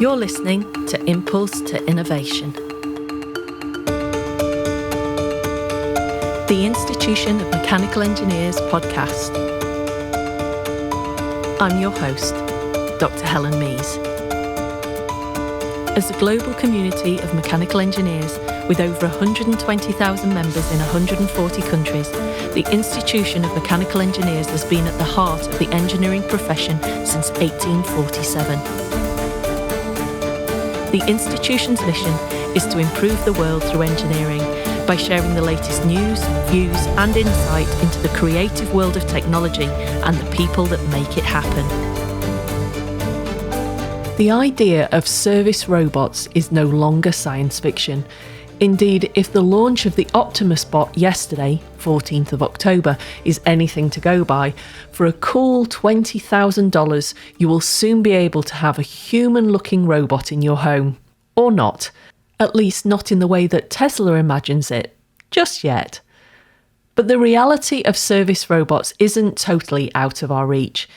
You're listening to Impulse to Innovation. The Institution of Mechanical Engineers podcast. I'm your host, Dr. Helen Mees. As a global community of mechanical engineers with over 120,000 members in 140 countries, the Institution of Mechanical Engineers has been at the heart of the engineering profession since 1847. The institution's mission is to improve the world through engineering by sharing the latest news, views and insight into the creative world of technology and the people that make it happen. The idea of service robots is no longer science fiction. Indeed, if the launch of the Optimus bot yesterday, 14th of October, is anything to go by, for a cool $20,000 you will soon be able to have a human-looking robot in your home. Or not. At least not in the way that Tesla imagines it. Just yet. But the reality of service robots isn't totally out of our reach.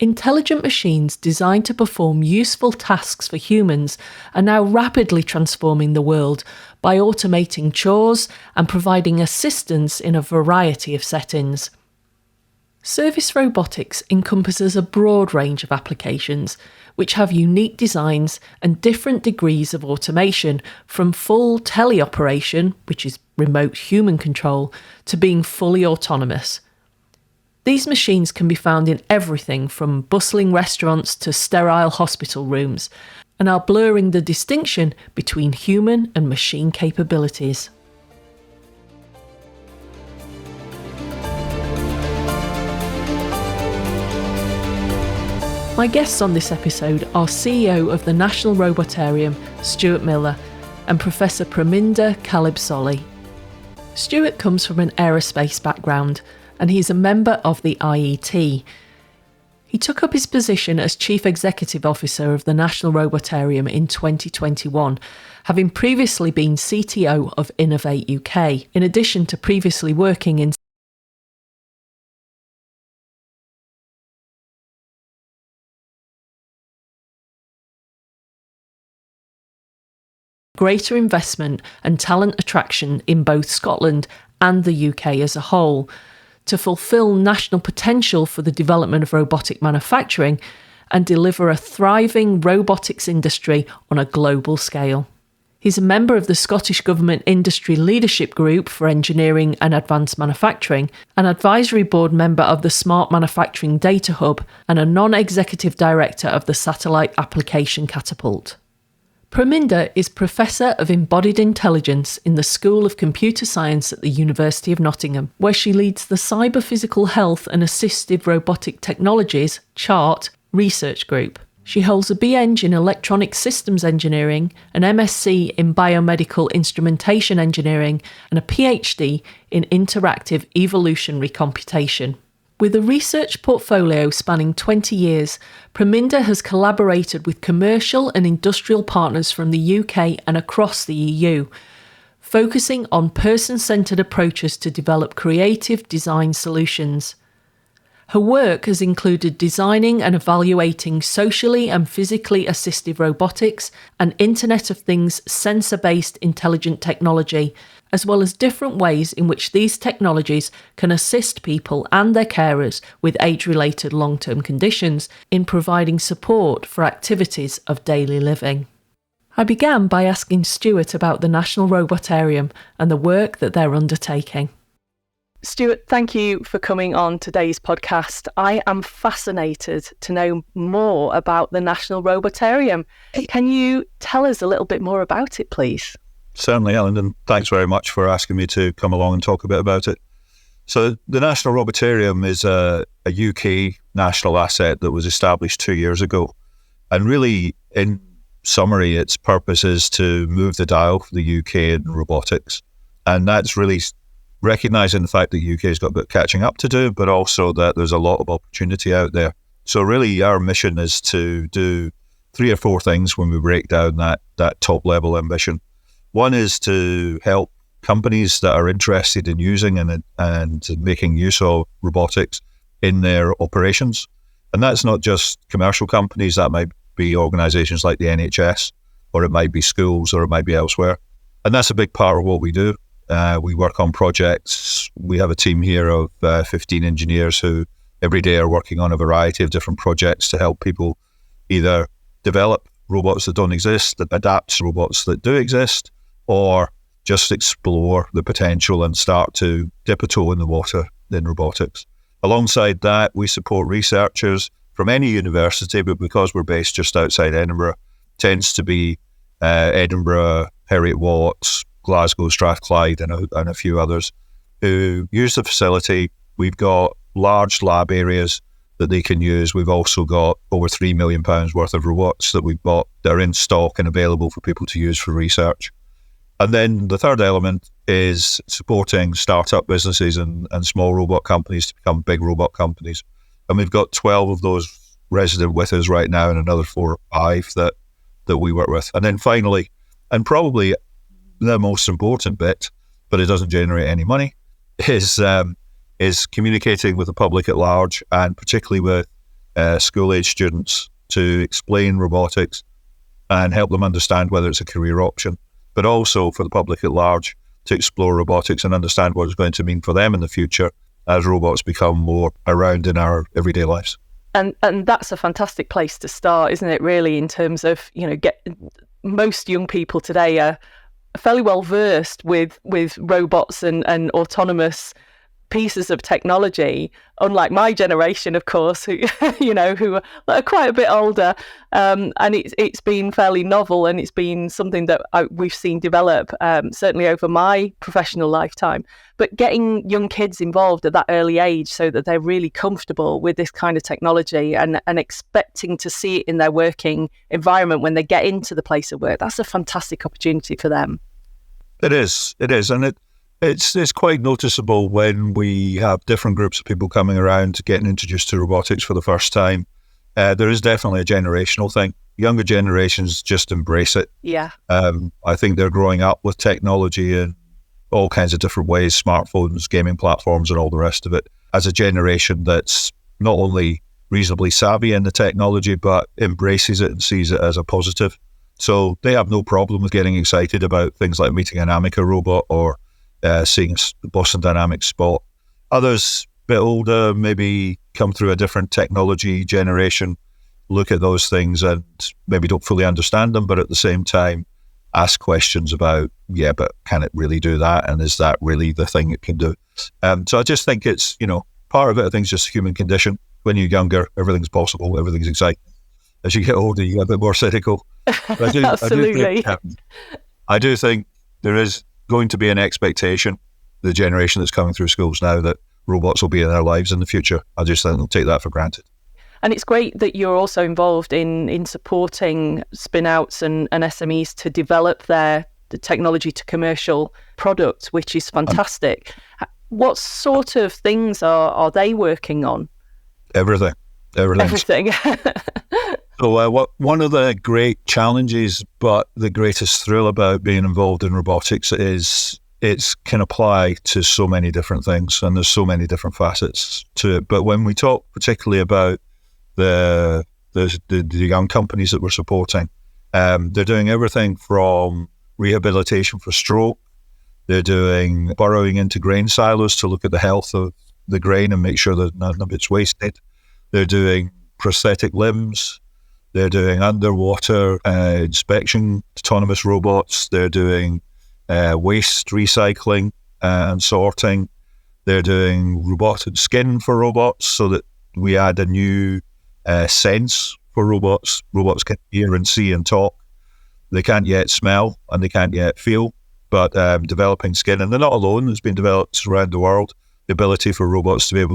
Intelligent machines designed to perform useful tasks for humans are now rapidly transforming the world by automating chores and providing assistance in a variety of settings. Service robotics encompasses a broad range of applications, which have unique designs and different degrees of automation, from full tele-operation, which is remote human control, to being fully autonomous. These machines can be found in everything from bustling restaurants to sterile hospital rooms, and are blurring the distinction between human and machine capabilities. My guests on this episode are CEO of the National Robotarium, Stuart Miller, and Professor Praminda Kalibsoli. Stuart comes from an aerospace background, and he's a member of the IET. He took up his position as Chief Executive Officer of the National Robotarium in 2021, having previously been CTO of Innovate UK, in addition to previously working in greater investment and talent attraction in both Scotland and the UK as a whole, to fulfil national potential for the development of robotic manufacturing and deliver a thriving robotics industry on a global scale. He's a member of the Scottish Government Industry Leadership Group for Engineering and Advanced Manufacturing, an advisory board member of the Smart Manufacturing Data Hub, and a non-executive director of the Satellite Application Catapult. Praminda is Professor of Embodied Intelligence in the School of Computer Science at the University of Nottingham, where she leads the Cyber Physical Health and Assistive Robotic Technologies (CHART) research group. She holds a BEng in Electronic Systems Engineering, an MSc in Biomedical Instrumentation Engineering, and a PhD in Interactive Evolutionary Computation. With a research portfolio spanning 20 years, Praminda has collaborated with commercial and industrial partners from the UK and across the EU, focusing on person-centred approaches to develop creative design solutions. Her work has included designing and evaluating socially and physically assistive robotics and Internet of Things sensor-based intelligent technology, as well as different ways in which these technologies can assist people and their carers with age-related long-term conditions in providing support for activities of daily living. I began by asking Stuart about the National Robotarium and the work that they're undertaking. Stuart, thank you for coming on today's podcast. I am fascinated to know more about the National Robotarium. Can you tell us a little bit more about it, please? Certainly, Ellen, and thanks very much for asking me to come along and talk a bit about it. So the National Robotarium is a UK national asset that was established 2 years ago. And really, in summary, its purpose is to move the dial for the UK in robotics. And that's really recognising the fact that the UK has got a bit of catching up to do, but also that there's a lot of opportunity out there. So really, our mission is to do 3 or 4 things when we break down that top level ambition. One is to help companies that are interested in using and making use of robotics in their operations. And that's not just commercial companies, that might be organisations like the NHS, or it might be schools, or it might be elsewhere. And that's a big part of what we do. We work on projects. We have a team here of 15 engineers who every day are working on a variety of different projects to help people either develop robots that don't exist, that adapt to robots that do exist, or just explore the potential and start to dip a toe in the water in robotics. Alongside that, we support researchers from any university, but because we're based just outside Edinburgh, tends to be Edinburgh, Heriot-Watt, Glasgow, Strathclyde, and a few others who use the facility. We've got large lab areas that they can use. We've also got over £3 million worth of robots that we've bought that are in stock and available for people to use for research. And then the third element is supporting startup businesses and small robot companies to become big robot companies. And we've got 12 of those resident with us right now, and another 4 or 5 that we work with. And then finally, and probably the most important bit, but it doesn't generate any money, is communicating with the public at large, and particularly with school-age students, to explain robotics and help them understand whether it's a career option, but also for the public at large to explore robotics and understand what it's going to mean for them in the future as robots become more around in our everyday lives. And that's a fantastic place to start, isn't it, really, in terms of, most young people today are fairly well versed with robots and autonomous pieces of technology, unlike my generation, of course, who who are quite a bit older, and it's been fairly novel, and it's been something that we've seen develop certainly over my professional lifetime. But getting young kids involved at that early age so that they're really comfortable with this kind of technology and expecting to see it in their working environment when they get into the place of work, that's a fantastic opportunity for them. It is, and it's quite noticeable when we have different groups of people coming around getting introduced to robotics for the first time. There is definitely a generational thing. Younger generations just embrace it. Yeah. I think they're growing up with technology in all kinds of different ways, smartphones, gaming platforms, and all the rest of it, as a generation that's not only reasonably savvy in the technology, but embraces it and sees it as a positive. So they have no problem with getting excited about things like meeting an IMechE robot or seeing the Boston Dynamics spot. Others, a bit older, maybe come through a different technology generation, look at those things and maybe don't fully understand them, but at the same time ask questions about, but can it really do that? And is that really the thing it can do? So I just think it's, part of it, I think, is just a human condition. When you're younger, everything's possible, everything's exciting. As you get older, you get a bit more cynical. Absolutely. I do think there is going to be an expectation, the generation that's coming through schools now, that robots will be in their lives in the future. I just think they'll take that for granted. And it's great that you're also involved in supporting spin-outs and SMEs to develop the technology to commercial products, which is fantastic. What sort of things are they working on? Everything. So one of the great challenges, but the greatest thrill about being involved in robotics is it can apply to so many different things, and there's so many different facets to it. But when we talk particularly about the young companies that we're supporting, they're doing everything from rehabilitation for stroke. They're doing burrowing into grain silos to look at the health of the grain and make sure that none of it's wasted. They're doing prosthetic limbs. They're doing underwater inspection autonomous robots. They're doing waste recycling and sorting. They're doing robotic skin for robots so that we add a new sense for robots. Robots can hear and see and talk. They can't yet smell and they can't yet feel, but developing skin, and they're not alone. There's been developed around the world, the ability for robots to be able.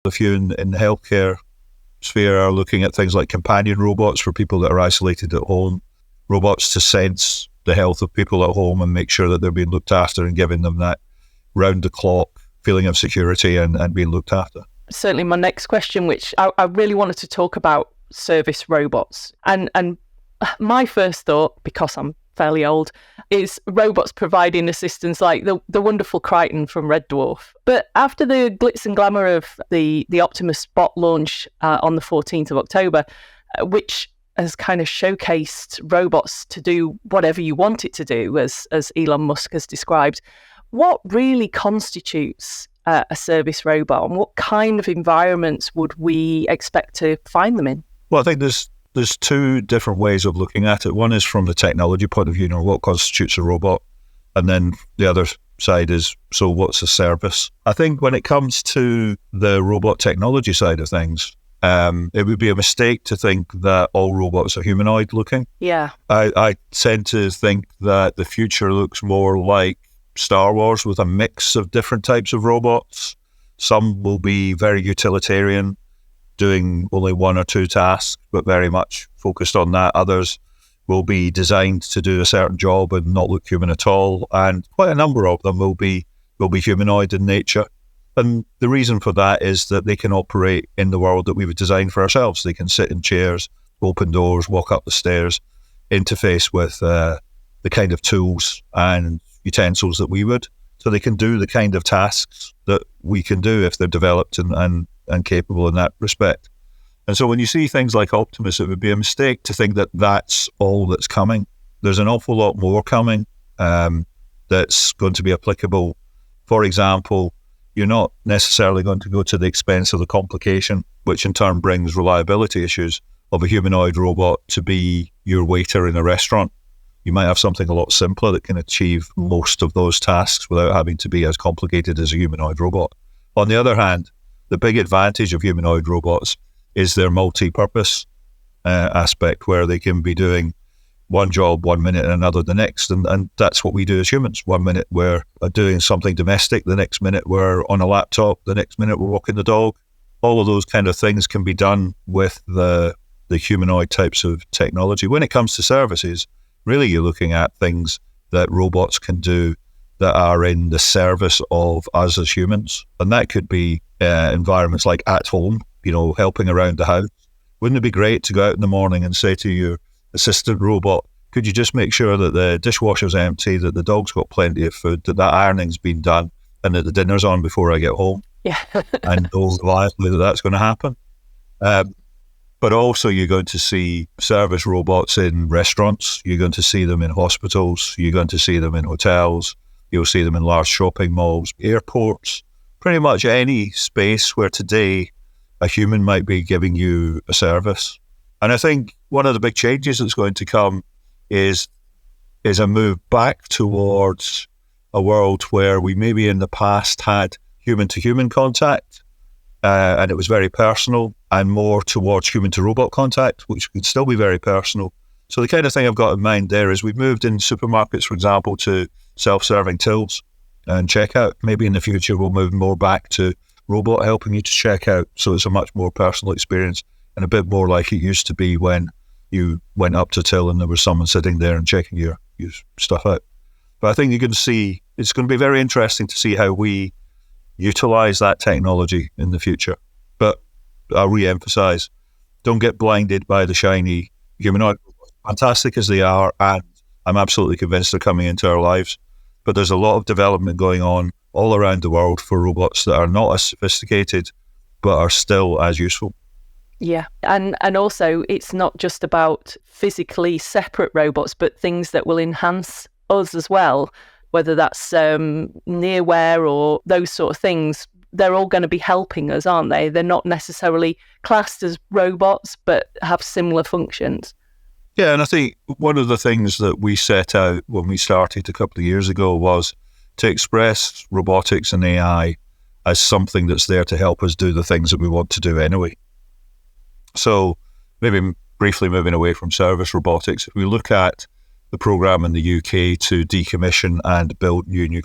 If you in the healthcare sphere are looking at things like companion robots for people that are isolated at home, robots to sense the health of people at home and make sure that they're being looked after and giving them that round-the-clock feeling of security and being looked after. Certainly my next question, which I really wanted to talk about service robots. And my first thought, because I'm fairly old, is robots providing assistance like the wonderful Crichton from Red Dwarf. But after the glitz and glamour of the Optimus Spot launch on the 14th of October, which has kind of showcased robots to do whatever you want it to do, as Elon Musk has described, what really constitutes a service robot, and what kind of environments would we expect to find them in? Well, I think there's two different ways of looking at it. One is from the technology point of view, what constitutes a robot, and then the other side is, so what's a service? I think when it comes to the robot technology side of things, it would be a mistake to think that all robots are humanoid looking. Yeah. I tend to think that the future looks more like Star Wars, with a mix of different types of robots. Some will be very utilitarian, doing only one or two tasks, but very much focused on that. Others will be designed to do a certain job and not look human at all. And quite a number of them will be humanoid in nature. And the reason for that is that they can operate in the world that we would design for ourselves. They can sit in chairs, open doors, walk up the stairs, interface with the kind of tools and utensils that we would. So they can do the kind of tasks that we can do if they're developed and capable in that respect. And so when you see things like Optimus, it would be a mistake to think that that's all that's coming. There's an awful lot more coming that's going to be applicable. For example, you're not necessarily going to go to the expense of the complication, which in turn brings reliability issues, of a humanoid robot to be your waiter in a restaurant. You might have something a lot simpler that can achieve most of those tasks without having to be as complicated as a humanoid robot. On the other hand, the big advantage of humanoid robots is their multi-purpose aspect, where they can be doing one job 1 minute and another the next. And that's what we do as humans. 1 minute we're doing something domestic, the next minute we're on a laptop, the next minute we're walking the dog. All of those kind of things can be done with the humanoid types of technology. When it comes to services, really you're looking at things that robots can do that are in the service of us as humans. And that could be environments like at home, helping around the house. Wouldn't it be great to go out in the morning and say to your assistant robot, could you just make sure that the dishwasher's empty, that the dog's got plenty of food, that ironing's been done, and that the dinner's on before I get home? Yeah. And know reliably that that's going to happen. But also you're going to see service robots in restaurants. You're going to see them in hospitals. You're going to see them in hotels. You'll see them in large shopping malls, airports, pretty much any space where today a human might be giving you a service. And I think one of the big changes that's going to come is a move back towards a world where we maybe in the past had human-to-human contact, and it was very personal, and more towards human-to-robot contact, which could still be very personal. So the kind of thing I've got in mind there is we've moved in supermarkets, for example, to self-serving tills and checkout. Maybe in the future we'll move more back to robot helping you to check out, so it's a much more personal experience and a bit more like it used to be when you went up to till and there was someone sitting there and checking your stuff out. But I think you're going to see, it's going to be very interesting to see how we utilize that technology in the future. But I'll re-emphasize, don't get blinded by the shiny humanoid robots. Fantastic as they are, and I'm absolutely convinced they're coming into our lives. But there's a lot of development going on all around the world for robots that are not as sophisticated, but are still as useful. Yeah. And also, it's not just about physically separate robots, but things that will enhance us as well, whether that's nearwear or those sort of things. They're all going to be helping us, aren't they? They're not necessarily classed as robots, but have similar functions. Yeah, and I think one of the things that we set out when we started a couple of years ago was to express robotics and AI as something that's there to help us do the things that we want to do anyway. So maybe briefly moving away from service robotics, if we look at the program in the UK to decommission and build new nuclear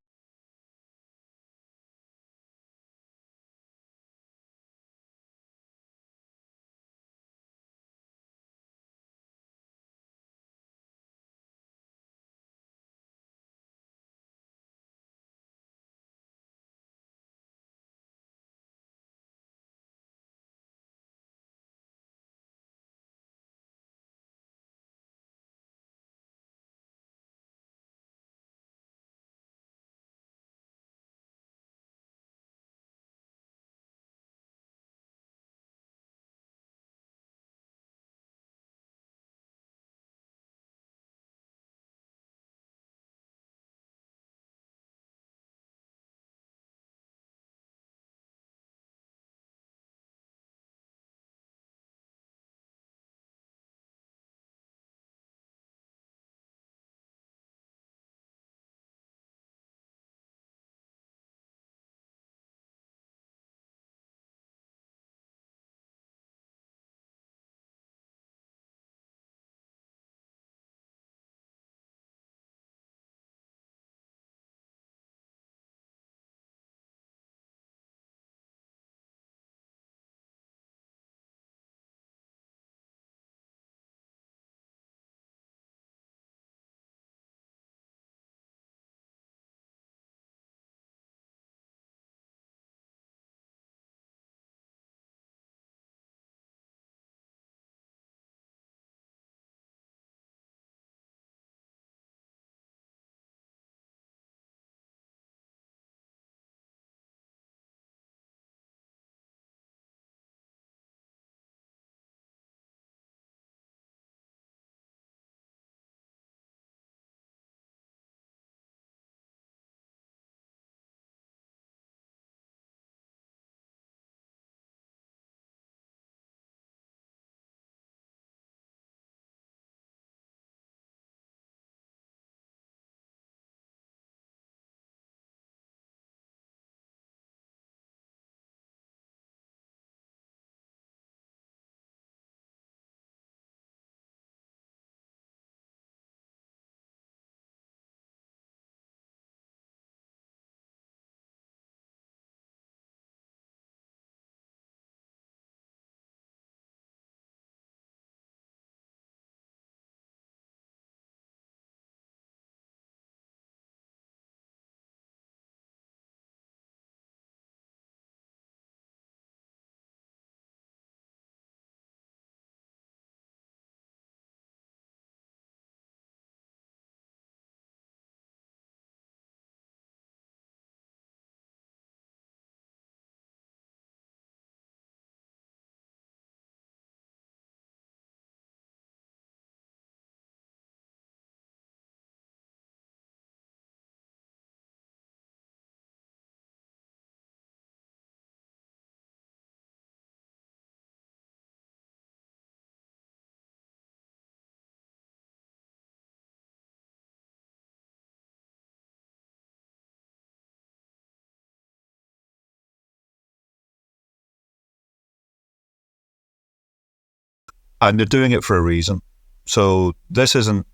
And they're doing it for a reason. So this isn't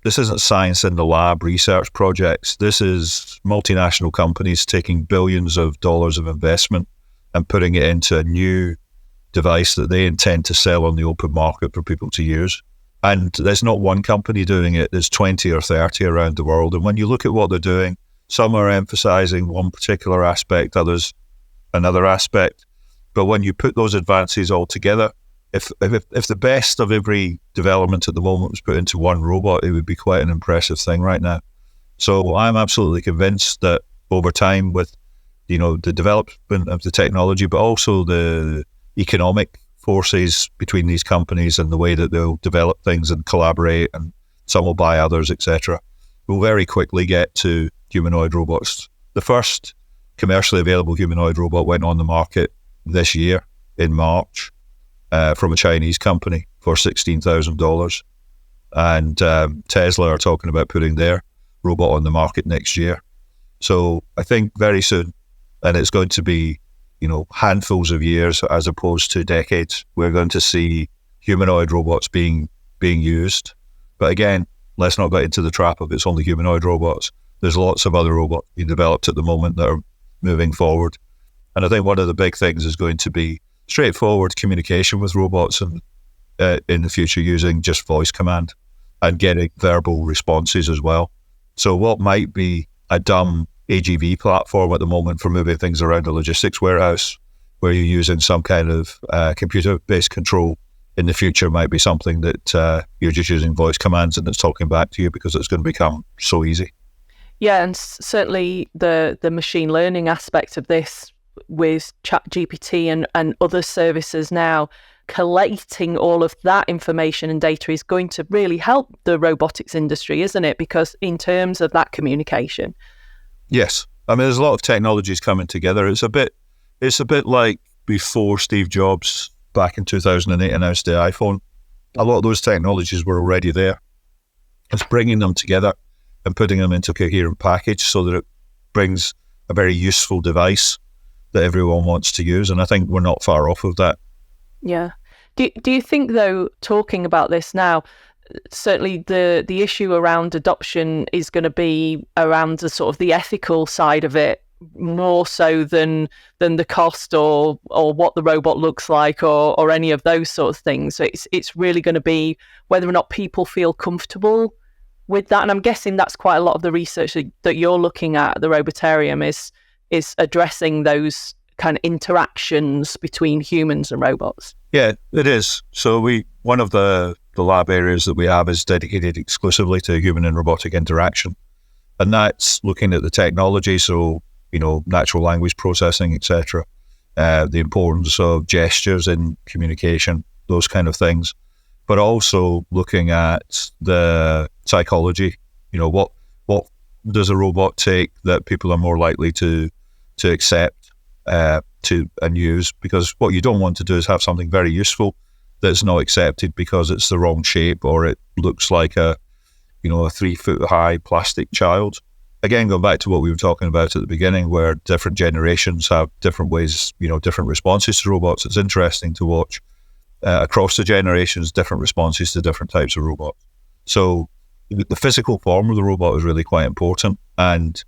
science in the lab research projects. This is multinational companies taking billions of dollars of investment and putting it into a new device that they intend to sell on the open market for people to use. And there's not one company doing it, there's 20 or 30 around the world. And when you look at what they're doing, some are emphasizing one particular aspect, others another aspect. But when you put those advances all together, if the best of every development at the moment was put into one robot, it would be quite an impressive thing right now. So I'm absolutely convinced that over time, with the development of the technology, but also the economic forces between these companies and the way that they'll develop things and collaborate, and some will buy others, etc., we'll very quickly get to humanoid robots. The first commercially available humanoid robot went on the market this year in March from a Chinese company for $16,000. And Tesla are talking about putting their robot on the market next year. So I think very soon, and it's going to be handfuls of years as opposed to decades, we're going to see humanoid robots being used. But again, let's not get into the trap of it's only humanoid robots. There's lots of other robots being developed at the moment that are moving forward. And I think one of the big things is going to be straightforward communication with robots, and in the future using just voice command and getting verbal responses as well. So what might be a dumb AGV platform at the moment for moving things around a logistics warehouse, where you're using some kind of computer-based control, in the future might be something that you're just using voice commands and it's talking back to you, because it's going to become so easy. Yeah, and certainly the machine learning aspect of this with ChatGPT and other services now, collating all of that information and data is going to really help the robotics industry, isn't it? Because in terms of that communication. Yes. I mean, there's a lot of technologies coming together. It's a bit like before Steve Jobs back in 2008 announced the iPhone. A lot of those technologies were already there. It's bringing them together and putting them into a coherent package so that it brings a very useful device that everyone wants to use. And I think we're not far off of that. Yeah. Do you think, though, talking about this now, certainly the issue around adoption is going to be around the sort of the ethical side of it, more so than the cost or what the robot looks like or any of those sort of things. So it's really going to be whether or not people feel comfortable with that. And I'm guessing that's quite a lot of the research that you're looking at the Robotarium is addressing those kind of interactions between humans and robots. Yeah, it is. So one of the lab areas that we have is dedicated exclusively to human and robotic interaction. And that's looking at the technology, so, natural language processing, etc., the importance of gestures in communication, those kind of things, but also looking at the psychology. What does a robot take that people are more likely to accept and use? Because what you don't want to do is have something very useful that's not accepted because it's the wrong shape or it looks like a 3-foot-high plastic child. Again, going back to what we were talking about at the beginning, where different generations have different ways, different responses to robots. It's interesting to watch across the generations, different responses to different types of robots. So the physical form of the robot is really quite important, and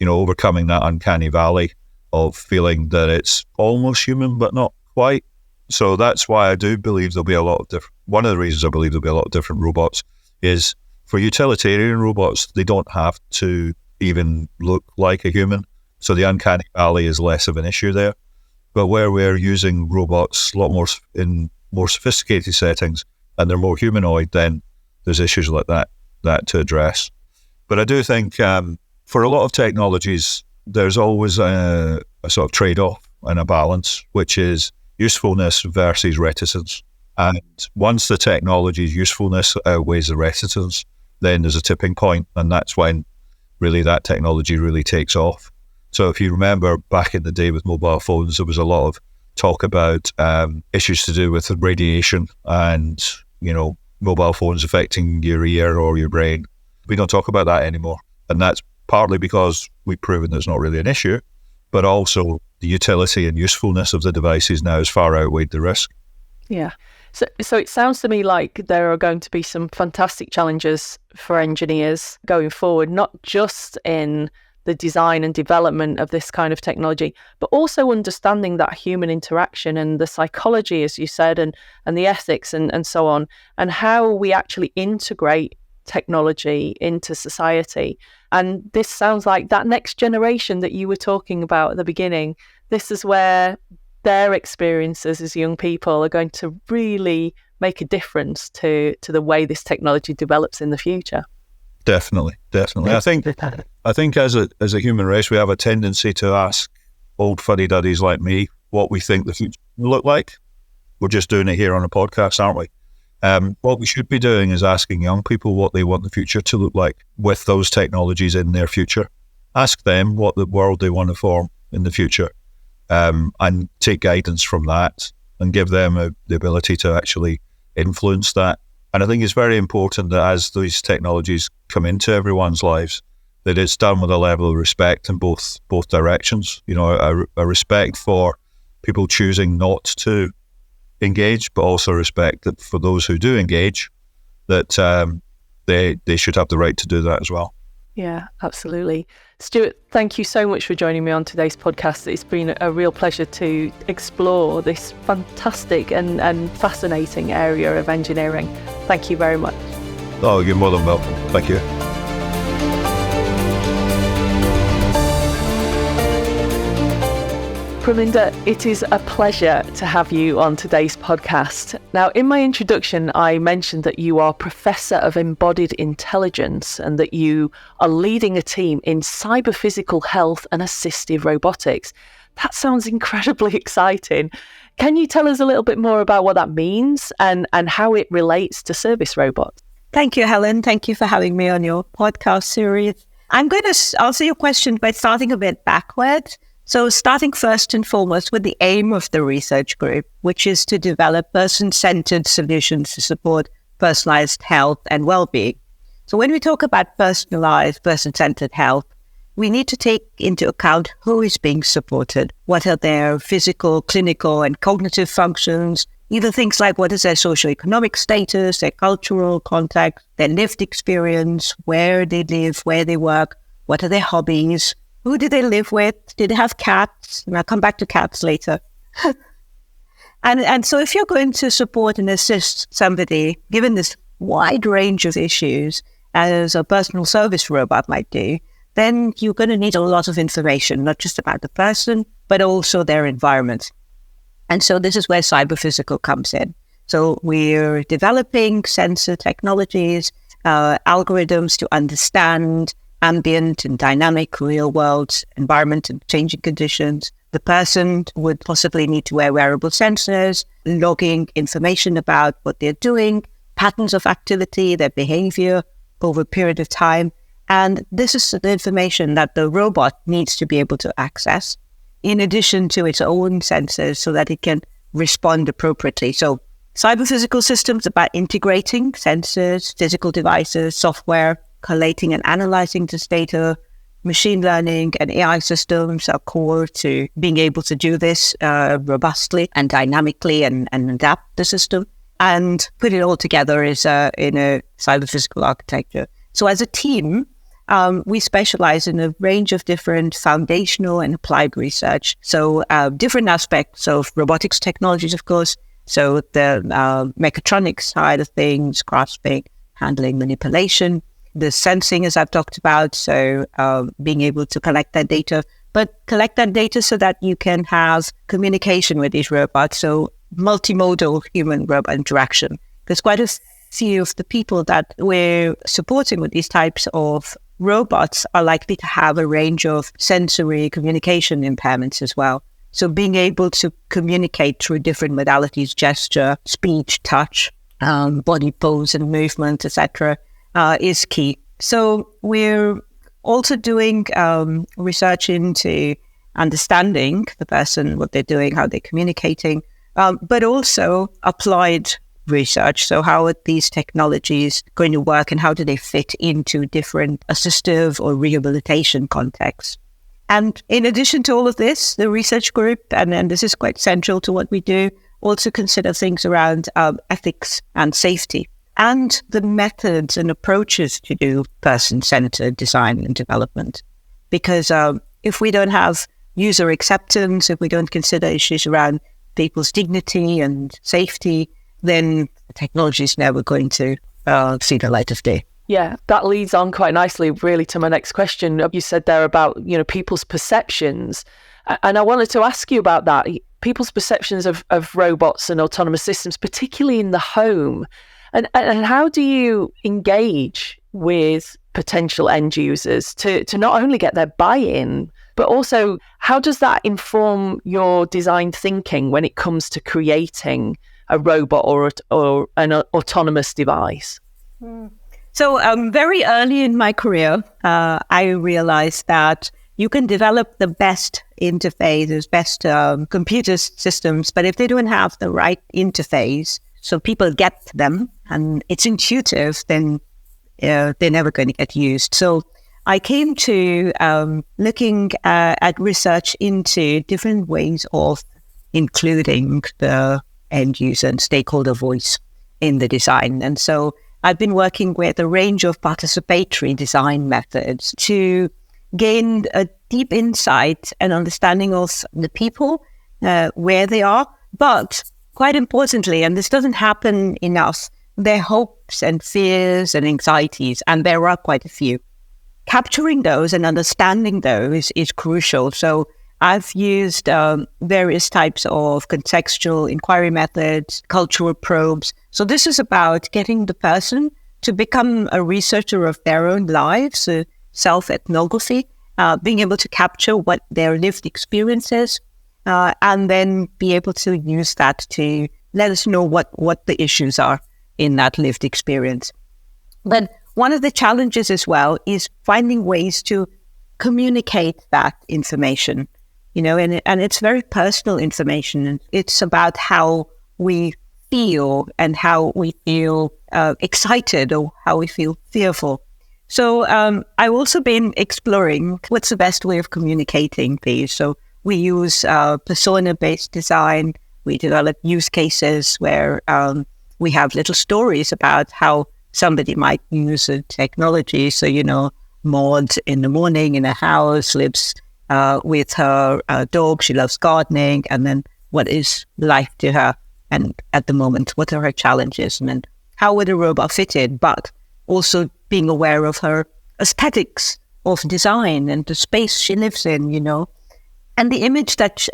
overcoming that uncanny valley of feeling that it's almost human but not quite. So that's why I do believe there'll be a lot of different. One of the reasons I believe there'll be a lot of different robots is for utilitarian robots, they don't have to even look like a human. So the uncanny valley is less of an issue there. But where we're using robots a lot more in more sophisticated settings and they're more humanoid, then there's issues like that to address. But I do think for a lot of technologies, there's always a sort of trade-off and a balance, which is usefulness versus reticence. And once the technology's usefulness outweighs the reticence, then there's a tipping point, and that's when really that technology really takes off. So if you remember back in the day with mobile phones, there was a lot of talk about issues to do with radiation and, mobile phones affecting your ear or your brain. We don't talk about that anymore. And that's partly because we've proven that's not really an issue, but also the utility and usefulness of the devices now has far outweighed the risk. Yeah. So it sounds to me like there are going to be some fantastic challenges for engineers going forward, not just in the design and development of this kind of technology, but also understanding that human interaction and the psychology, as you said, and the ethics and so on, and how we actually integrate technology into society. And this sounds like that next generation that you were talking about at the beginning. This is where their experiences as young people are going to really make a difference to the way this technology develops in the future. Definitely. I think as a human race, we have a tendency to ask old fuddy-duddies like me what we think the future will look like. We're just doing it here on a podcast, aren't we? What we should be doing is asking young people what they want the future to look like with those technologies in their future. Ask them what the world they want to form in the future, and take guidance from that and give them the ability to actually influence that. And I think it's very important that as these technologies come into everyone's lives, that it's done with a level of respect in both directions. You know, a respect for people choosing not to engage, but also respect that for those who do engage, that they should have the right to do that as well. Yeah, absolutely. Stuart, thank you so much for joining me on today's podcast. It's been a real pleasure to explore this fantastic and fascinating area of engineering. Thank you very much. Oh, you're more than welcome. Thank you. Praminda, it is a pleasure to have you on today's podcast. Now, in my introduction, I mentioned that you are Professor of Embodied Intelligence and that you are leading a team in cyber-physical health and assistive robotics. That sounds incredibly exciting. Can you tell us a little bit more about what that means and how it relates to service robots? Thank you, Helen. Thank you for having me on your podcast series. I'm going to answer your question by starting a bit backwards. So starting first and foremost with the aim of the research group, which is to develop person-centered solutions to support personalized health and well-being. So when we talk about personalized, person-centered health, we need to take into account who is being supported, what are their physical, clinical, and cognitive functions, either things like what is their socioeconomic status, their cultural context, their lived experience, where they live, where they work, what are their hobbies, who do they live with? Do they have cats? And I'll come back to cats later. And so if you're going to support and assist somebody, given this wide range of issues, as a personal service robot might do, then you're going to need a lot of information, not just about the person, but also their environment. And so this is where cyber-physical comes in. So we're developing sensor technologies, algorithms to understand ambient and dynamic real-world environment and changing conditions. The person would possibly need to wear wearable sensors, logging information about what they're doing, patterns of activity, their behavior over a period of time. And this is the information that the robot needs to be able to access, in addition to its own sensors, so that it can respond appropriately. So cyber-physical systems are about integrating sensors, physical devices, software, collating and analyzing this data. Machine learning and AI systems are core to being able to do this robustly and dynamically and adapt the system and put it all together in a cyber-physical architecture. So as a team, we specialize in a range of different foundational and applied research. So different aspects of robotics technologies, of course. So the mechatronics side of things, grasping, handling, manipulation, the sensing, as I've talked about, so being able to collect that data, but collect that data so that you can have communication with these robots, so multimodal human-robot interaction. There's quite a few of the people that we're supporting with these types of robots are likely to have a range of sensory communication impairments as well. So being able to communicate through different modalities, gesture, speech, touch, body pose and movement, etc., is key. So we're also doing research into understanding the person, what they're doing, how they're communicating, but also applied research. So how are these technologies going to work and how do they fit into different assistive or rehabilitation contexts? And in addition to all of this, the research group, and this is quite central to what we do, also consider things around ethics and safety and the methods and approaches to do person-centered design and development. Because if we don't have user acceptance, if we don't consider issues around people's dignity and safety, then the technology is never going to see the light of day. Yeah, that leads on quite nicely, really, to my next question. You said there about, people's perceptions. And I wanted to ask you about that. People's perceptions of robots and autonomous systems, particularly in the home. And how do you engage with potential end users to not only get their buy-in, but also how does that inform your design thinking when it comes to creating a robot or an autonomous device? So very early in my career, I realized that you can develop the best interfaces, best computer systems, but if they don't have the right interface, so people get them and it's intuitive, then they're never going to get used. So I came to looking at research into different ways of including the end user and stakeholder voice in the design. And so I've been working with a range of participatory design methods to gain a deep insight and understanding of the people, where they are, but quite importantly, and this doesn't happen enough, their hopes and fears and anxieties, and there are quite a few. Capturing those and understanding those is crucial. So I've used various types of contextual inquiry methods, cultural probes. So this is about getting the person to become a researcher of their own lives, self-ethnography, being able to capture what their lived experience is, and then be able to use that to let us know what the issues are in that lived experience. But one of the challenges as well is finding ways to communicate that information, and it's very personal information. It's about how we feel and how we feel excited or how we feel fearful. So I've also been exploring what's the best way of communicating these. So we use persona-based design. We develop use cases where we have little stories about how somebody might use a technology. So, Maud in the morning in a house lives with her dog. She loves gardening. And then what is life to her? And at the moment, what are her challenges? And then how would a robot fit in? But also being aware of her aesthetics of design and the space she lives in, and the image that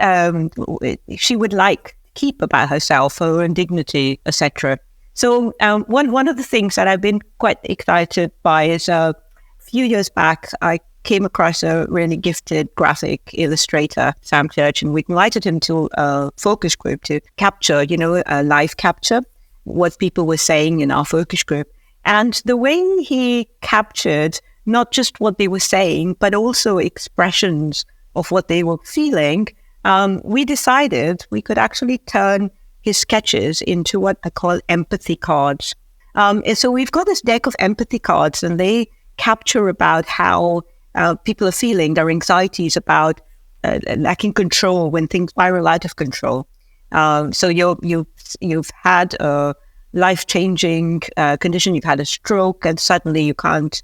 she would like to keep about herself, her own dignity, etc. So one of the things that I've been quite excited by is a few years back, I came across a really gifted graphic illustrator, Sam Church, and we invited him to a focus group to capture, a live capture, what people were saying in our focus group. And the way he captured not just what they were saying, but also expressions of what they were feeling, we decided we could actually turn his sketches into what I call empathy cards. So we've got this deck of empathy cards, and they capture about how people are feeling, their anxieties about lacking control when things spiral out of control. So you've had a life-changing condition, you've had a stroke, and suddenly you can't,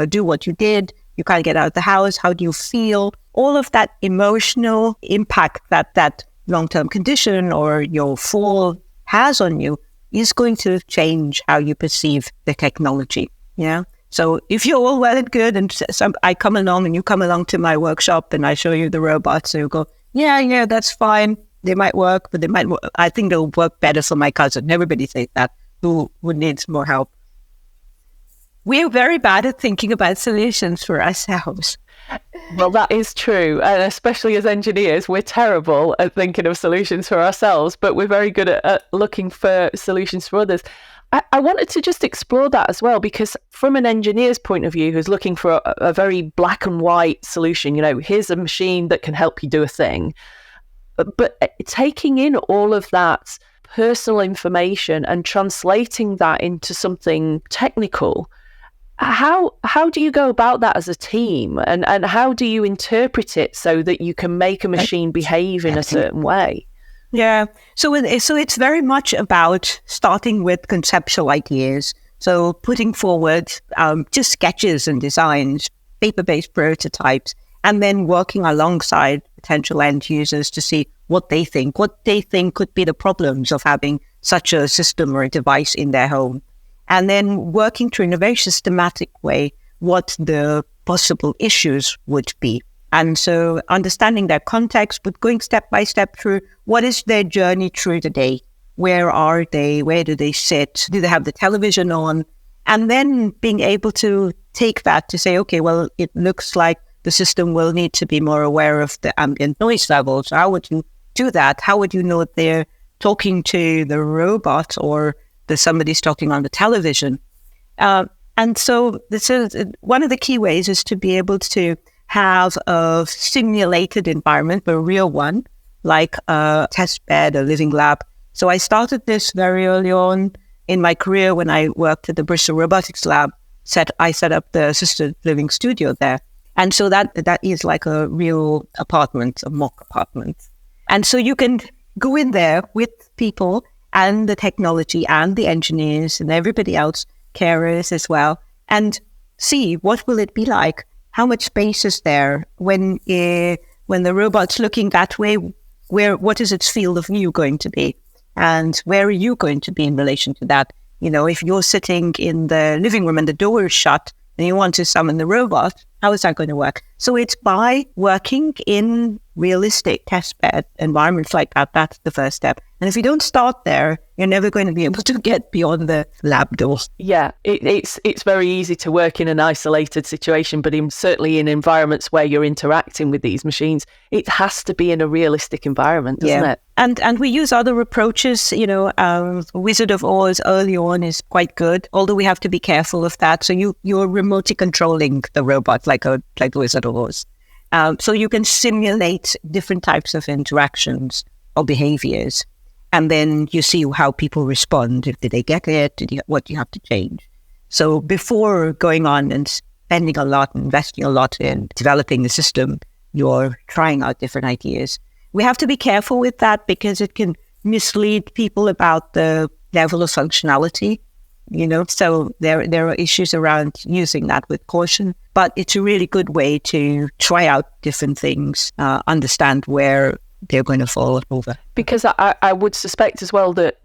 do what you did. You can't get out of the house. How do you feel? All of that emotional impact that long-term condition or your fall has on you is going to change how you perceive the technology. Yeah. So if you're all well and good, and I come along and you come along to my workshop and I show you the robots, so you go, yeah, that's fine. They might work, but I think they'll work better for my cousin. Everybody says that, who needs more help. We're very bad at thinking about solutions for ourselves. Well, that is true. And especially as engineers, we're terrible at thinking of solutions for ourselves, but we're very good at looking for solutions for others. I wanted to just explore that as well, because from an engineer's point of view, who's looking for a very black and white solution, here's a machine that can help you do a thing. But taking in all of that personal information and translating that into something technical, how do you go about that as a team, and how do you interpret it so that you can make a machine behave in a certain way? Yeah. So it's very much about starting with conceptual ideas. So putting forward just sketches and designs, paper-based prototypes, and then working alongside potential end users to see what they think could be the problems of having such a system or a device in their home. And then working through in a very systematic way what the possible issues would be. And so understanding their context, but going step by step through what is their journey through the day? Where are they? Where do they sit? Do they have the television on? And then being able to take that to say, okay, well, it looks like the system will need to be more aware of the ambient noise levels. How would you do that? How would you know if they're talking to the robot or that somebody's talking on the television? And so this is one of the key ways is to be able to have a simulated environment, but a real one, like a test bed, a living lab. So I started this very early on in my career when I worked at the Bristol Robotics Lab. I set up the assisted living studio there. And so that is like a real apartment, a mock apartment. And so you can go in there with people and the technology and the engineers and everybody else, carers as well, and see what will it be like. How much space is there when the robot's looking that way? What is its field of view going to be, and where are you going to be in relation to that? If you're sitting in the living room and the door is shut and you want to summon the robot, how is that going to work? So it's by working in realistic testbed environments like that. That's the first step. And if you don't start there, you're never going to be able to get beyond the lab door. Yeah, it's very easy to work in an isolated situation, but certainly in environments where you're interacting with these machines, it has to be in a realistic environment, doesn't it? And we use other approaches. Wizard of Oz early on is quite good, although we have to be careful of that. So you're remotely controlling the robot like the Wizard of Oz. So you can simulate different types of interactions or behaviors. And then you see how people respond. Did they get it? What do you have to change? So before going on and spending a lot, investing a lot in developing the system, you're trying out different ideas. We have to be careful with that because it can mislead people about the level of functionality. So there are issues around using that with caution. But it's a really good way to try out different things, understand where they're going to fall over. Because I would suspect as well that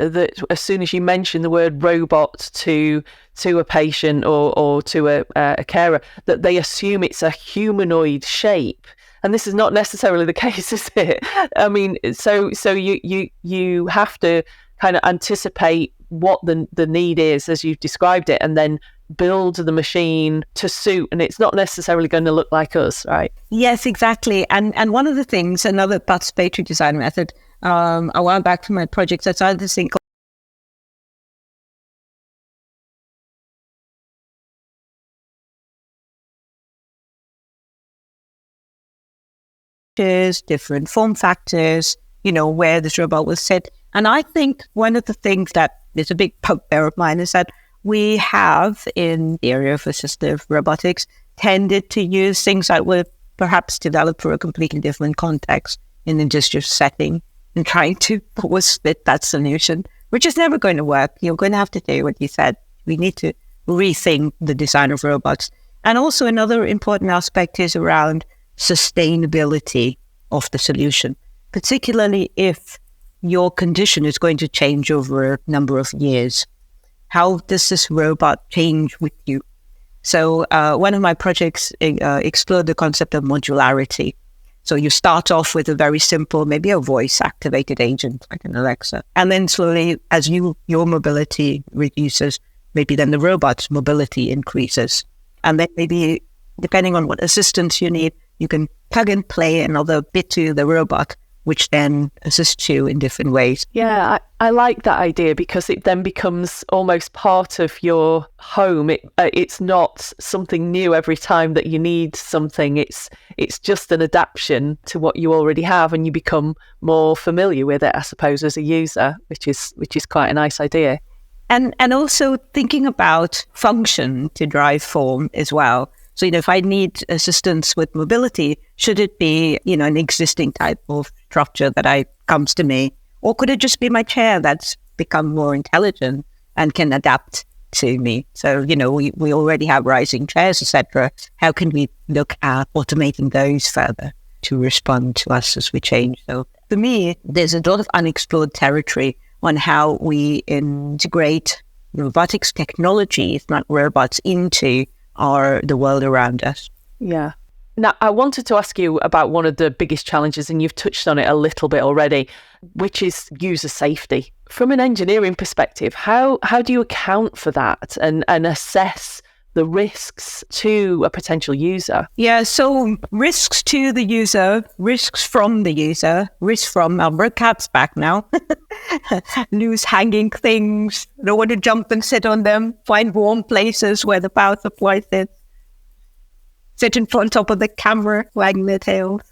as soon as you mention the word robot to a patient or to a carer, that they assume it's a humanoid shape. And this is not necessarily the case, is it? I mean, so you have to kind of anticipate what the need is as you've described it, and then build the machine to suit, and it's not necessarily going to look like us, right? Yes, exactly. And one of the things, another participatory design method, a while back from my projects, I started this thing called different form factors, where this robot will sit. And I think one of the things that is a big bugbear of mine is that we have in the area of assistive robotics tended to use things that were perhaps developed for a completely different context in an industrial setting and trying to force fit that solution, which is never going to work. You're going to have to do what you said. We need to rethink the design of robots. And also another important aspect is around sustainability of the solution, particularly if your condition is going to change over a number of years. How does this robot change with you? So one of my projects explored the concept of modularity. So you start off with a very simple, maybe a voice-activated agent, like an Alexa. And then slowly, as your mobility reduces, maybe then the robot's mobility increases. And then maybe, depending on what assistance you need, you can plug and play another bit to the robot, which then assists you in different ways. Yeah, I like that idea because it then becomes almost part of your home. It's not something new every time that you need something. It's just an adaptation to what you already have, and you become more familiar with it, I suppose, as a user, which is quite a nice idea. And also thinking about function to drive form as well. So, if I need assistance with mobility, should it be, an existing type of structure that comes to me, Or could it just be my chair that's become more intelligent and can adapt to me? So, we already have rising chairs, etc. How can we look at automating those further to respond to us as we change? So for me, there's a lot of unexplored territory on how we integrate robotics technologies, not robots, into the world around us. Yeah. Now, I wanted to ask you about one of the biggest challenges, and you've touched on it a little bit already, which is user safety. From an engineering perspective, how do you account for that and assess the risks to a potential user? Yeah, so risks to the user, risks from the user, risks from our cat's back now. Loose hanging things, don't want to jump and sit on them, find warm places where the power supply sits. Sit in front top of the camera, wagging their tails.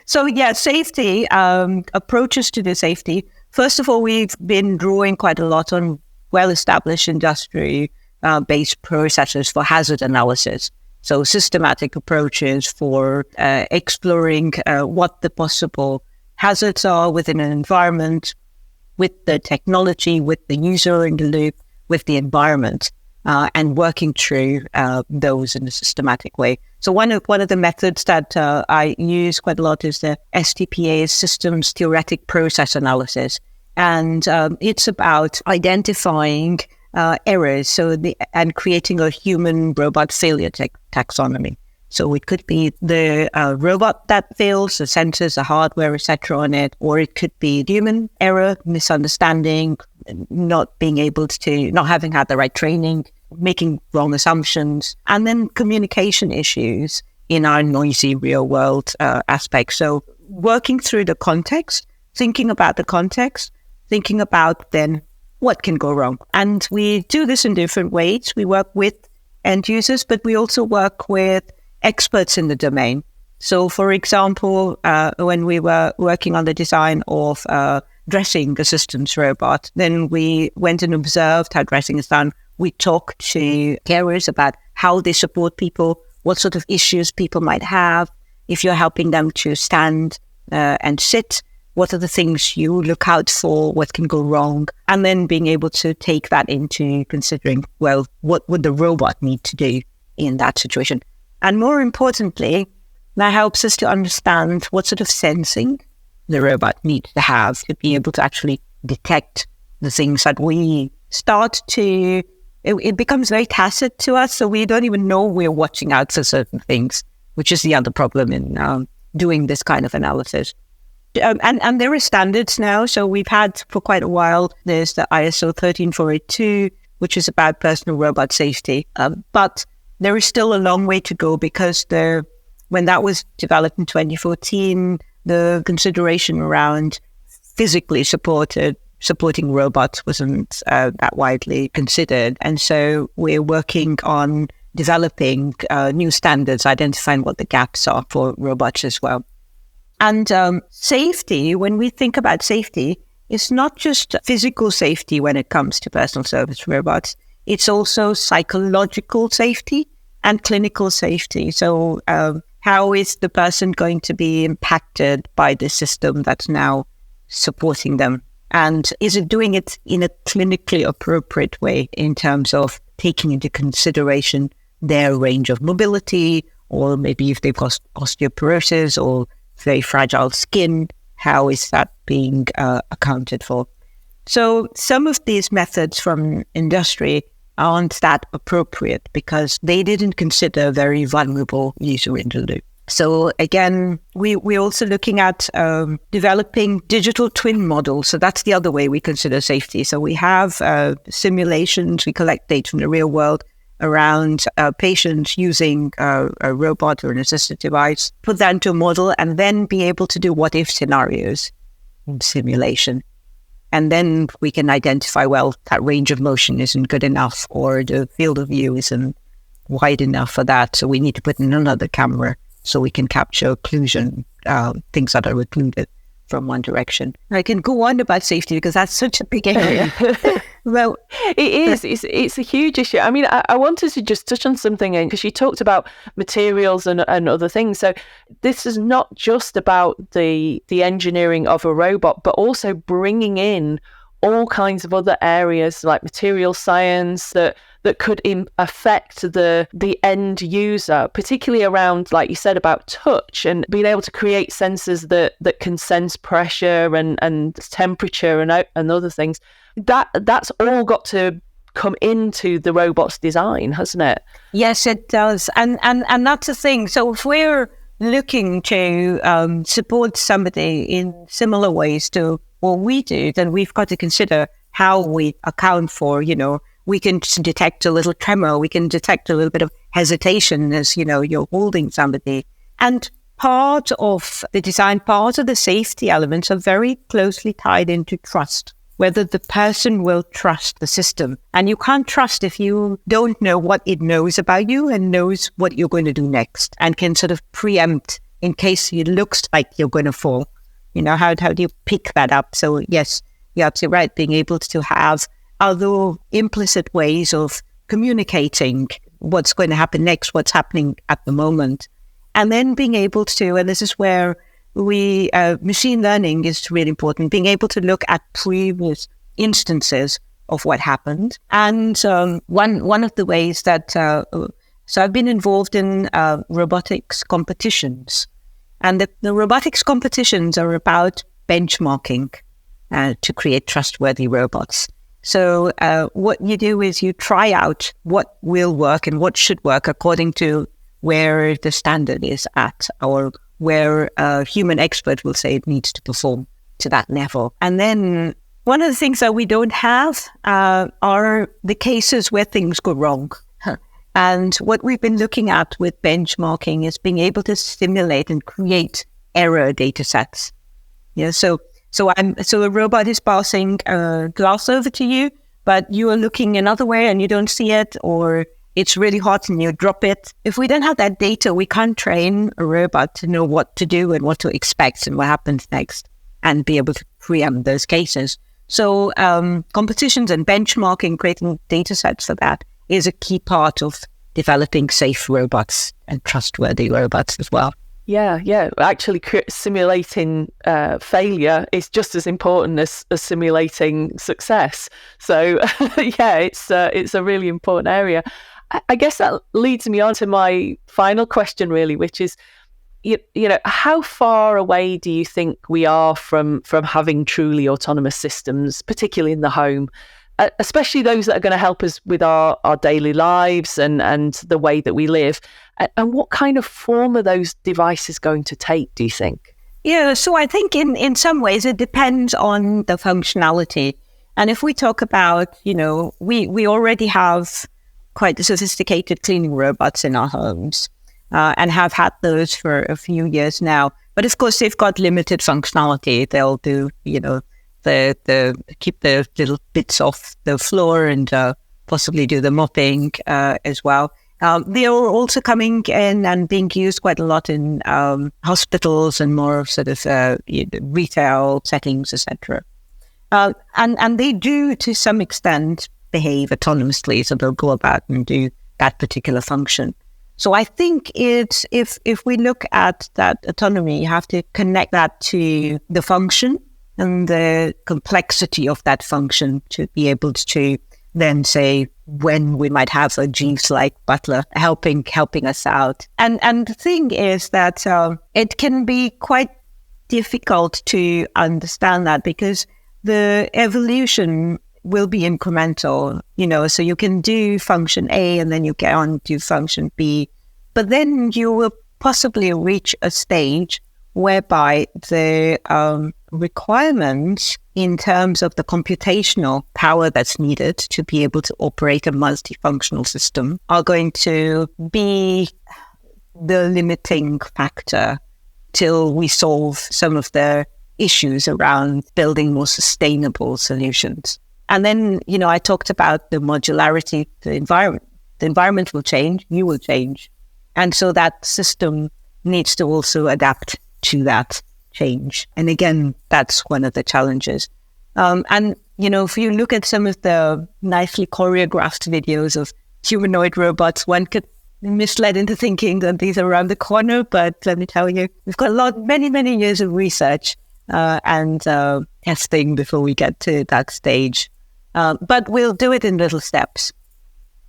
So yeah, safety, approaches to the safety. First of all, we've been drawing quite a lot on well-established industry-based processes for hazard analysis. So systematic approaches for exploring what the possible hazards are within an environment, with the technology, with the user in the loop, with the environment. And working through those in a systematic way. So one of the methods that I use quite a lot is the STPA, Systems Theoretic Process Analysis, and it's about identifying errors, and creating a human-robot failure taxonomy. So it could be the robot that fails, the sensors, the hardware, etc. on it, or it could be human error, misunderstanding, not having had the right training, making wrong assumptions, and then communication issues in our noisy real world aspect. So working through the context, thinking about the context, thinking about then what can go wrong. And we do this in different ways. We work with end users, but we also work with experts in the domain. So for example, when we were working on the design of dressing assistance robot, then we went and observed how dressing is done. We talked to carers about how they support people, what sort of issues people might have. If you're helping them to stand and sit, what are the things you look out for? What can go wrong? And then being able to take that into considering, well, what would the robot need to do in that situation? And more importantly, that helps us to understand what sort of sensing the robot needs to have to be able to actually detect the things that we start to... It becomes very tacit to us, so we don't even know we're watching out for certain things, which is the other problem in doing this kind of analysis. And there are standards now. So we've had for quite a while, there's the ISO 13482, which is about personal robot safety. But there is still a long way to go because when that was developed in 2014, the consideration around physically supporting robots wasn't that widely considered. And so we're working on developing new standards, identifying what the gaps are for robots as well. And safety, when we think about safety, it's not just physical safety when it comes to personal service robots. It's also psychological safety and clinical safety. So how is the person going to be impacted by the system that's now supporting them? And is it doing it in a clinically appropriate way in terms of taking into consideration their range of mobility, or maybe if they've got osteoporosis or very fragile skin, how is that being accounted for? So some of these methods from industry aren't that appropriate because they didn't consider a very vulnerable user in the loop. So again, we're also looking at developing digital twin models. So that's the other way we consider safety. So we have simulations, we collect data from the real world around patients using a robot or an assistive device, put that into a model, and then be able to do what-if scenarios in simulation. And then we can identify, well, that range of motion isn't good enough, or the field of view isn't wide enough for that, so we need to put in another camera so we can capture occlusion, things that are occluded from one direction. And I can go on about safety because that's such a big area. Well, it is. It's a huge issue. I mean, I wanted to just touch on something because you talked about materials and other things. So this is not just about the engineering of a robot, but also bringing in all kinds of other areas like material science that could affect the end user, particularly around, like you said, about touch and being able to create sensors that can sense pressure and temperature and other things. That's all got to come into the robot's design, hasn't it? Yes, it does. And that's the thing. So if we're looking to support somebody in similar ways to what we do, then we've got to consider how we account for, we can detect a little tremor, we can detect a little bit of hesitation as, you're holding somebody. And part of the design, part of the safety elements are very closely tied into trust, whether the person will trust the system. And you can't trust if you don't know what it knows about you and knows what you're going to do next and can sort of preempt in case it looks like you're going to fall. How do you pick that up? So yes, you're absolutely right. Being able to have other implicit ways of communicating what's going to happen next, what's happening at the moment. And then being able to, and this is where machine learning is really important, being able to look at previous instances of what happened. And one of the ways that, so I've been involved in robotics competitions. And the robotics competitions are about benchmarking to create trustworthy robots. So what you do is you try out what will work and what should work according to where the standard is at, or where a human expert will say it needs to perform to that level. And then one of the things that we don't have are the cases where things go wrong. And what we've been looking at with benchmarking is being able to simulate and create error data sets. So a robot is passing glass over to you, but you are looking another way and you don't see it, or it's really hot and you drop it. If we don't have that data, we can't train a robot to know what to do and what to expect and what happens next and be able to preempt those cases. So competitions and benchmarking, creating data sets for that is a key part of developing safe robots and trustworthy robots as well. Yeah. Actually, simulating failure is just as important as simulating success. So, yeah, it's a really important area. I guess that leads me on to my final question, really, which is, how far away do you think we are from having truly autonomous systems, particularly in the home, especially those that are going to help us with our daily lives and the way that we live? And what kind of form are those devices going to take, do you think? Yeah, so I think in some ways it depends on the functionality. And if we talk about, we already have quite sophisticated cleaning robots in our homes and have had those for a few years now. But of course, they've got limited functionality. They'll do, the keep the little bits off the floor and possibly do the mopping as well. They are also coming in and being used quite a lot in hospitals and more sort of retail settings, etc. And they do, to some extent, behave autonomously, so they'll go about and do that particular function. So I think it's if we look at that autonomy, you have to connect that to the function and the complexity of that function to be able to then say when we might have a Jeeves-like butler helping us out. And the thing is that it can be quite difficult to understand that because the evolution will be incremental, so you can do function A and then you get on to function B, but then you will possibly reach a stage whereby the requirements in terms of the computational power that's needed to be able to operate a multifunctional system are going to be the limiting factor till we solve some of the issues around building more sustainable solutions. And then, I talked about the modularity, the environment. The environment will change, you will change. And so that system needs to also adapt to that change. And again, that's one of the challenges. And, if you look at some of the nicely choreographed videos of humanoid robots, one could be misled into thinking that these are around the corner. But let me tell you, we've got many years of research and testing before we get to that stage. But we'll do it in little steps.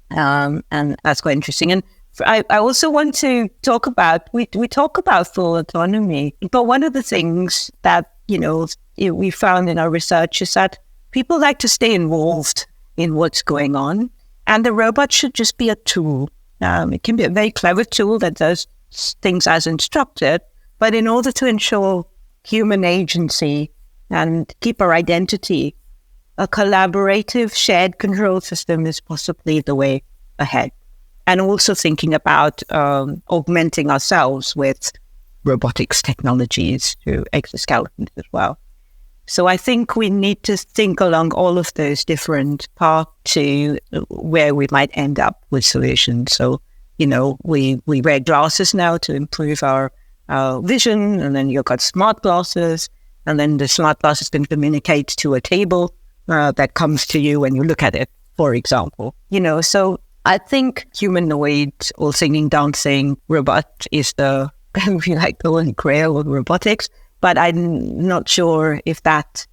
And that's quite interesting. And I also want to talk about, we talk about full autonomy, but one of the things that, we found in our research is that people like to stay involved in what's going on, and the robot should just be a tool. It can be a very clever tool that does things as instructed, but in order to ensure human agency and keep our identity, a collaborative shared control system is possibly the way ahead. And also thinking about augmenting ourselves with robotics technologies through exoskeletons as well. So I think we need to think along all of those different paths to where we might end up with solutions. So, we wear glasses now to improve our vision, and then you've got smart glasses, and then the smart glasses can communicate to a table that comes to you when you look at it, for example. So I think humanoid or singing, dancing robot is the holy grail of robotics, but I'm not sure if that,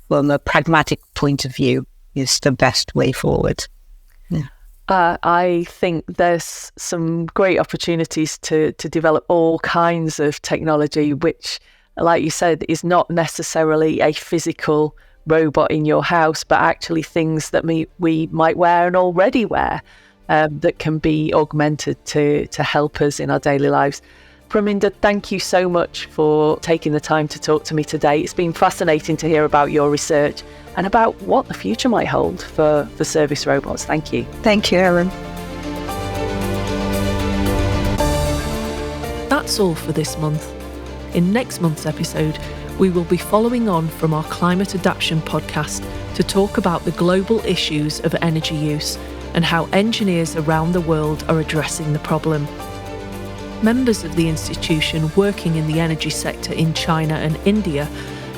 from a pragmatic point of view, is the best way forward. Yeah. I think there's some great opportunities to develop all kinds of technology, which, like you said, is not necessarily a physical robot in your house, but actually things that we might wear and already wear that can be augmented to help us in our daily lives. Praminda, thank you so much for taking the time to talk to me today. It's been fascinating to hear about your research and about what the future might hold for service robots. Thank you. Thank you, Ellen. That's all for this month. In next month's episode, we will be following on from our climate adaptation podcast to talk about the global issues of energy use and how engineers around the world are addressing the problem. Members of the institution working in the energy sector in China and India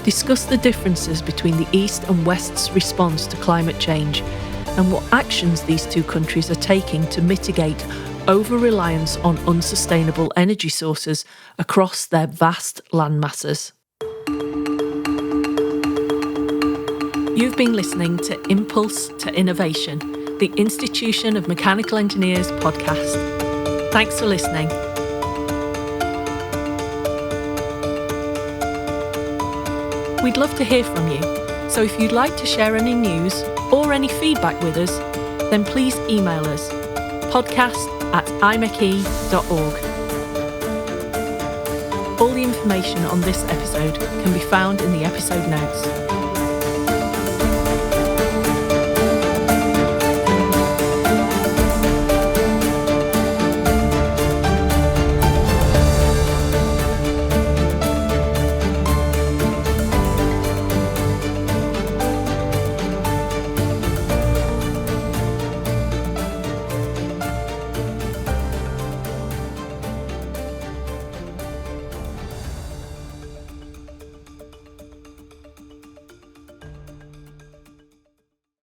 discuss the differences between the East and West's response to climate change and what actions these two countries are taking to mitigate over-reliance on unsustainable energy sources across their vast land masses. You've been listening to Impulse to Innovation, the Institution of Mechanical Engineers podcast. Thanks for listening. We'd love to hear from you, so if you'd like to share any news or any feedback with us, then please email us, podcast@imeche.org. All the information on this episode can be found in the episode notes.